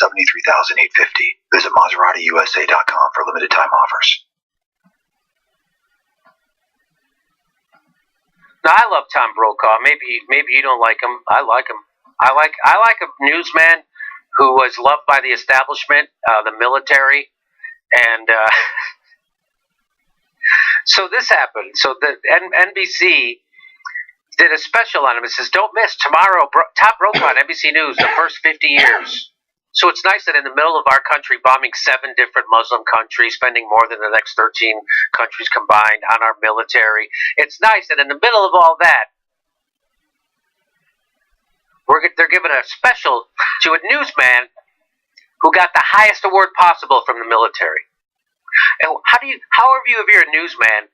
$73,850. Visit MaseratiUSA.com for limited time offers. Now, I love Tom Brokaw. Maybe you don't like him. I like him. I like a newsman who was loved by the establishment, the military, and so this happened. So the NBC did a special on him. It says, "Don't miss tomorrow, Tom Brokaw on NBC News, the first 50 years." So it's nice that in the middle of our country bombing 7 different Muslim countries, spending more than the next 13 countries combined on our military, it's nice that in the middle of all that, they're giving a special to a newsman who got the highest award possible from the military. And if you're a newsman,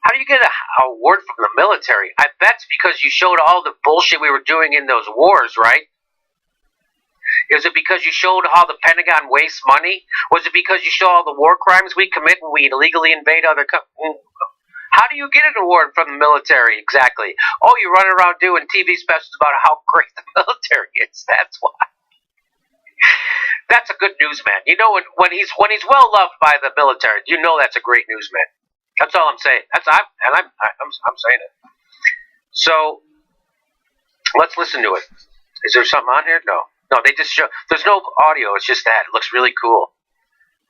how do you get an award from the military? I bet it's because you showed all the bullshit we were doing in those wars, right? Is it because you showed how the Pentagon wastes money? Was it because you show all the war crimes we commit when we illegally invade other countries? How do you get an award from the military exactly? Oh, you run around doing TV specials about how great the military is. That's why. That's a good newsman. You know, when he's well loved by the military, you know that's a great newsman. That's all I'm saying. I'm saying it. So let's listen to it. Is there something on here? No, they just show. There's no audio. It's just that. It looks really cool,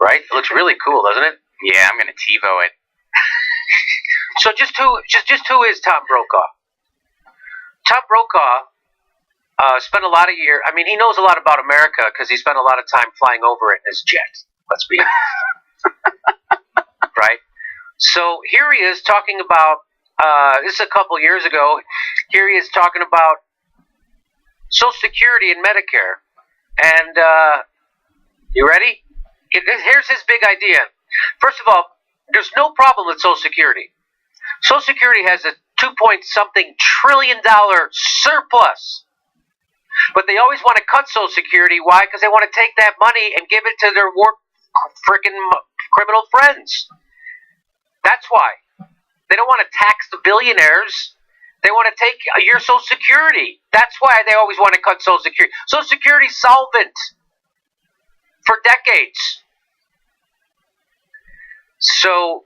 right? It looks really cool, doesn't it? Yeah, I'm gonna TiVo it. So just who is Tom Brokaw? Tom Brokaw spent a lot of years. I mean, he knows a lot about America because he spent a lot of time flying over it in his jet. Let's be honest, right? So here he is talking about. This is a couple years ago. Here he is talking about Social Security and Medicare. And you ready? Here's his big idea. First of all, there's no problem with Social Security. Social Security has a $2-point-something trillion surplus. But they always want to cut Social Security. Why? Because they want to take that money and give it to their freaking criminal friends. That's why. They don't want to tax the billionaires. They want to take your Social Security. That's why they always want to cut Social Security. Social Security's solvent for decades. So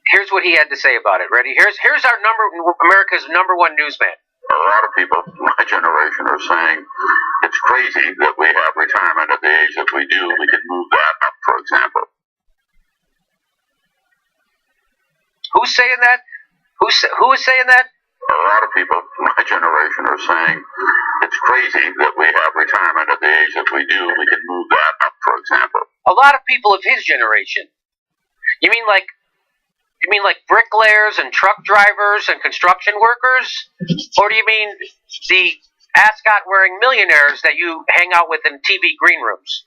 here's what he had to say about it. Ready? Here's America's number one newsman. A lot of people my generation are saying it's crazy that we have retirement at the age that we do. We could move that up, for example. Who's saying that? Who is saying that? A lot of people my generation are saying it's crazy that we have retirement at the age that we do. We could move that up, for example. A lot of people of his generation. You mean like bricklayers and truck drivers and construction workers? Or do you mean the ascot-wearing millionaires that you hang out with in TV green rooms?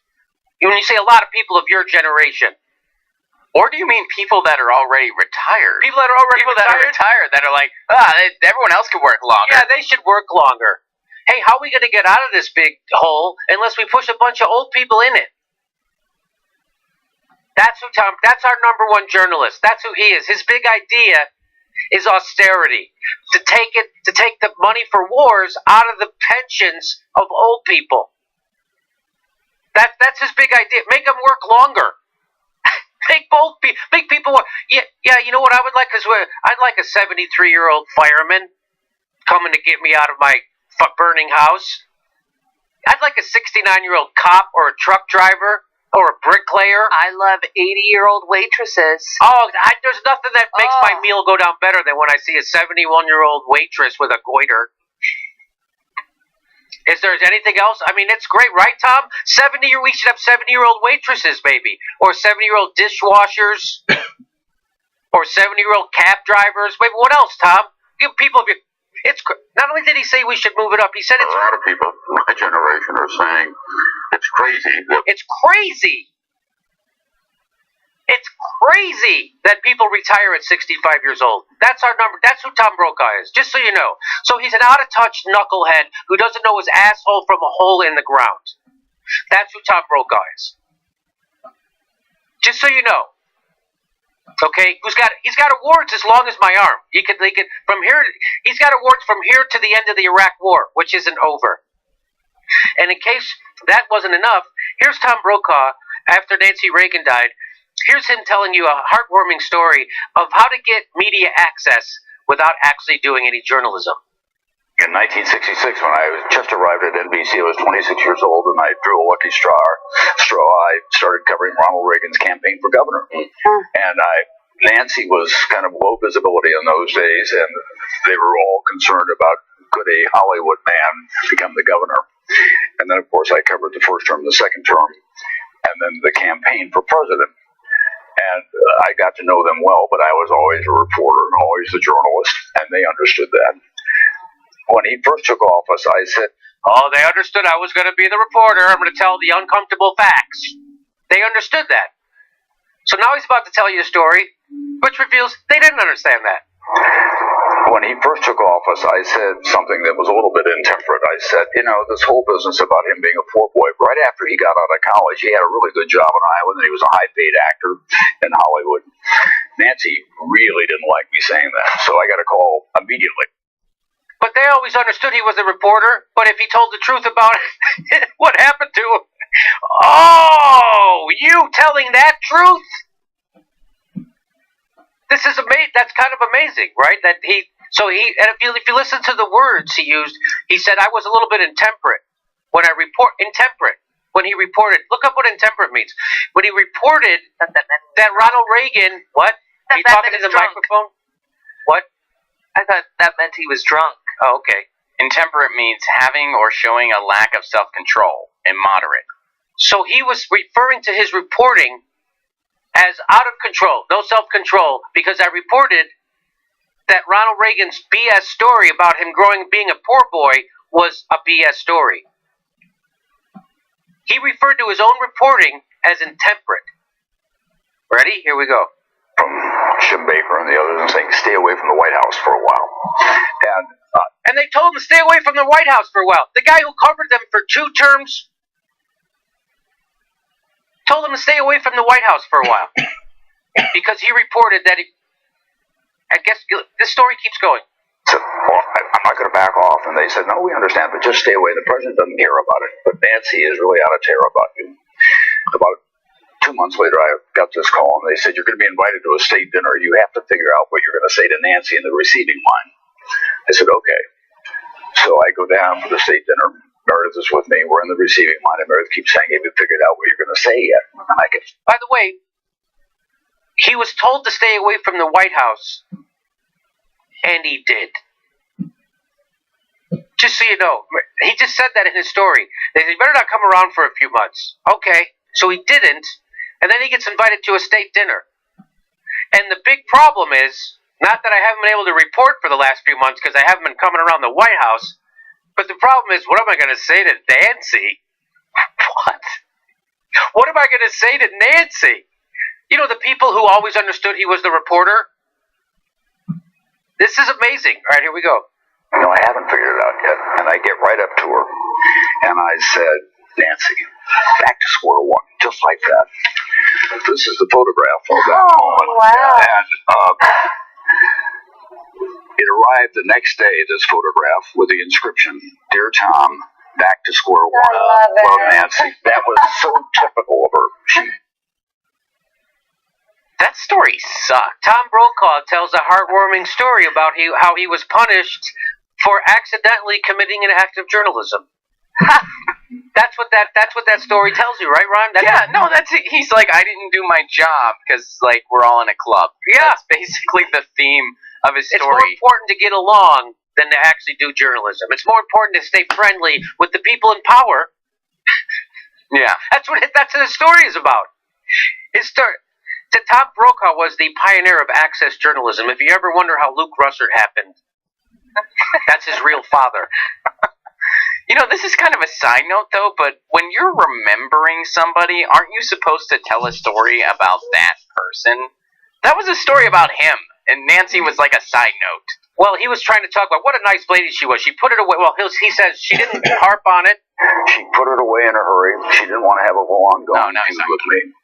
When you say a lot of people of your generation. Or do you mean people that are already retired? People that are retired that are like, everyone else can work longer. Yeah, they should work longer. Hey, how are we going to get out of this big hole unless we push a bunch of old people in it? That's our number one journalist. That's who he is. His big idea is austerity. To take the money for wars out of the pensions of old people. That's his big idea. Make them work longer. Make people work. Yeah. You know what I would like? I'd like a 73-year-old fireman coming to get me out of my burning house. I'd like a 69-year-old cop or a truck driver. Or a bricklayer. I love 80-year-old waitresses. Oh, there's nothing that makes my meal go down better than when I see a 71-year-old waitress with a goiter. Is there anything else? I mean, it's great, right, Tom? We should have 70-year-old waitresses, maybe. Or 70-year-old dishwashers. Or 70-year-old cab drivers. Maybe what else, Tom? Give people... Not only did he say we should move it up, he said it's... A lot of people my generation are saying it's crazy. It's crazy. It's crazy that people retire at 65 years old. That's our number. That's who Tom Brokaw is, just so you know. So he's an out-of-touch knucklehead who doesn't know his asshole from a hole in the ground. That's who Tom Brokaw is. Just so you know. Okay, he's got awards as long as my arm. He could from here. He's got awards from here to the end of the Iraq War, which isn't over. And in case that wasn't enough, here's Tom Brokaw after Nancy Reagan died. Here's him telling you a heartwarming story of how to get media access without actually doing any journalism. In 1966, when I just arrived at NBC, I was 26 years old, and I drew a lucky straw. I started covering Ronald Reagan's campaign for governor. And Nancy was kind of low visibility in those days, and they were all concerned about could a Hollywood man become the governor. And then, of course, I covered the first term, the second term, and then the campaign for president. And I got to know them well, but I was always a reporter and always a journalist, and they understood that. When he first took office, I said, oh, they understood I was going to be the reporter. I'm going to tell the uncomfortable facts. They understood that. So now he's about to tell you a story, which reveals they didn't understand that. When he first took office, I said something that was a little bit intemperate. I said, this whole business about him being a poor boy, right after he got out of college, he had a really good job in Iowa, and he was a high-paid actor in Hollywood. Nancy really didn't like me saying that, so I got a call immediately. But they always understood he was a reporter, but if he told the truth about what happened to him, oh, you telling that truth? This is amazing. That's kind of amazing, right? And if you listen to the words he used, he said, I was a little bit intemperate when I intemperate. When he reported, look up what intemperate means. When he reported that Ronald Reagan, what? Are you talking to the microphone? What? I thought that meant he was drunk. Oh, okay. Intemperate means having or showing a lack of self-control, immoderate. So he was referring to his reporting as out of control, no self-control, because I reported that Ronald Reagan's BS story about him being a poor boy was a BS story. He referred to his own reporting as intemperate. Ready? Here we go. From Jim Baker and the others and saying, stay away from the White House for a while. And they told him to stay away from the White House for a while. The guy who covered them for 2 terms told him to stay away from the White House for a while. Because he reported that I guess this story keeps going. So, I'm not going to back off. And they said, no, we understand, but just stay away. The president doesn't care about it. But Nancy is really out of terror about you. About 2 months later, I got this call, and they said, you're going to be invited to a state dinner. You have to figure out what you're going to say to Nancy in the receiving line. I said, okay. So I go down for the state dinner. Meredith is with me. We're in the receiving line, and Meredith keeps saying, have you figured out what you're going to say yet? And I get... By the way, he was told to stay away from the White House, and he did. Just so you know, he just said that in his story. They said, you better not come around for a few months. Okay, so he didn't, and then he gets invited to a state dinner. And the big problem is, not that I haven't been able to report for the last few months because I haven't been coming around the White House, but the problem is, what am I going to say to Nancy? What? What am I going to say to Nancy? You know, the people who always understood he was the reporter? This is amazing. All right, here we go. No, I haven't figured it out yet. And I get right up to her, and I said, Nancy, back to square one, just like that. This is the photograph of that moment. Wow. And it arrived the next day, this photograph, with the inscription, Dear Tom, back to square one. Love Nancy. That was so typical of her. That story sucked. Tom Brokaw tells a heartwarming story about how he was punished for accidentally committing an act of journalism. That's what that story tells you, right, Ron? That's it. He's like, I didn't do my job because, like, we're all in a club. Yeah. That's basically the theme of his story. It's more important to get along than to actually do journalism. It's more important to stay friendly with the people in power. Yeah. That's what his story is about. His story. Tom Brokaw was the pioneer of access journalism. If you ever wonder how Luke Russert happened, that's his real father. You know, this is kind of a side note, though, but when you're remembering somebody, aren't you supposed to tell a story about that person? That was a story about him, and Nancy was like a side note. Well, he was trying to talk about what a nice lady she was. She put it away. Well, he says she didn't harp on it. She put it away in a hurry. She didn't want to have a long No, thing with me.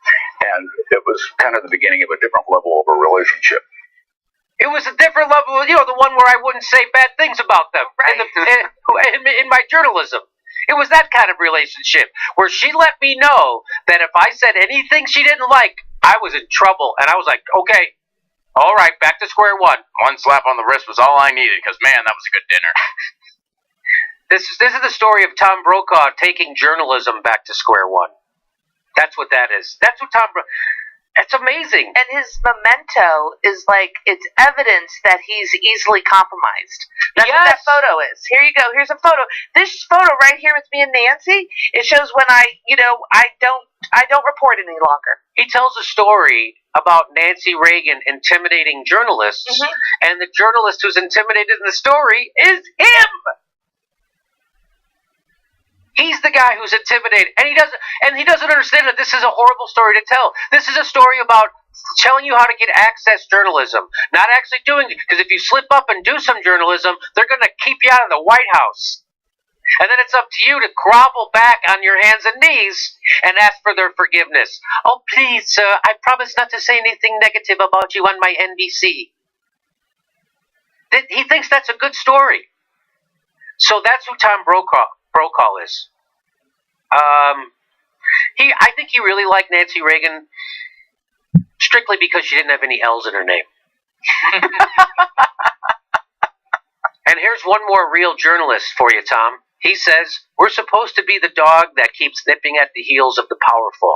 And it was kind of the beginning of a different level of a relationship. It was a different level, the one where I wouldn't say bad things about them. Right. In my journalism. It was that kind of relationship where she let me know that if I said anything she didn't like, I was in trouble. And I was like, okay, all right, back to square one. One slap on the wrist was all I needed, because, man, that was a good dinner. This is the story of Tom Brokaw taking journalism back to square one. That's what that is. That's what it's amazing. And his memento is like, it's evidence that he's easily compromised. That's what that photo is. Here you go. Here's a photo. This photo right here with me and Nancy, it shows when I don't report any longer. He tells a story about Nancy Reagan intimidating journalists, and the journalist who's intimidated in the story is him. He's the guy who's intimidated, and he doesn't understand that this is a horrible story to tell. This is a story about telling you how to get access journalism, not actually doing it. Because if you slip up and do some journalism, they're going to keep you out of the White House. And then it's up to you to grovel back on your hands and knees and ask for their forgiveness. Oh, please, sir, I promise not to say anything negative about you on my NBC. He thinks that's a good story. So that's who Tom Brokaw is. I think he really liked Nancy Reagan strictly because she didn't have any L's in her name. And here's one more real journalist for you, Tom. He says, we're supposed to be the dog that keeps nipping at the heels of the powerful.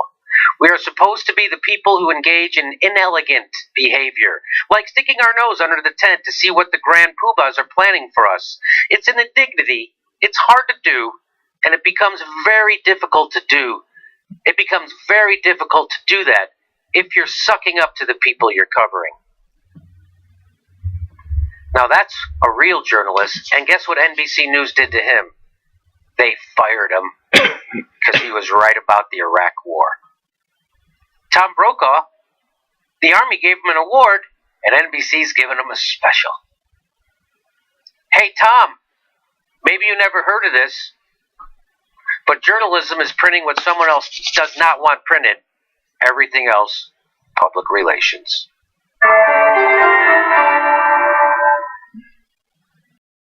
We are supposed to be the people who engage in inelegant behavior, like sticking our nose under the tent to see what the grand poobahs are planning for us. It's an indignity. It's hard to do, and it becomes very difficult to do. It becomes very difficult to do that if you're sucking up to the people you're covering. Now that's a real journalist, and guess what NBC News did to him? They fired him because he was right about the Iraq War. Tom Brokaw, the Army gave him an award, and NBC's given him a special. Hey, Tom, maybe you never heard of this, but journalism is printing what someone else does not want printed. Everything else, public relations.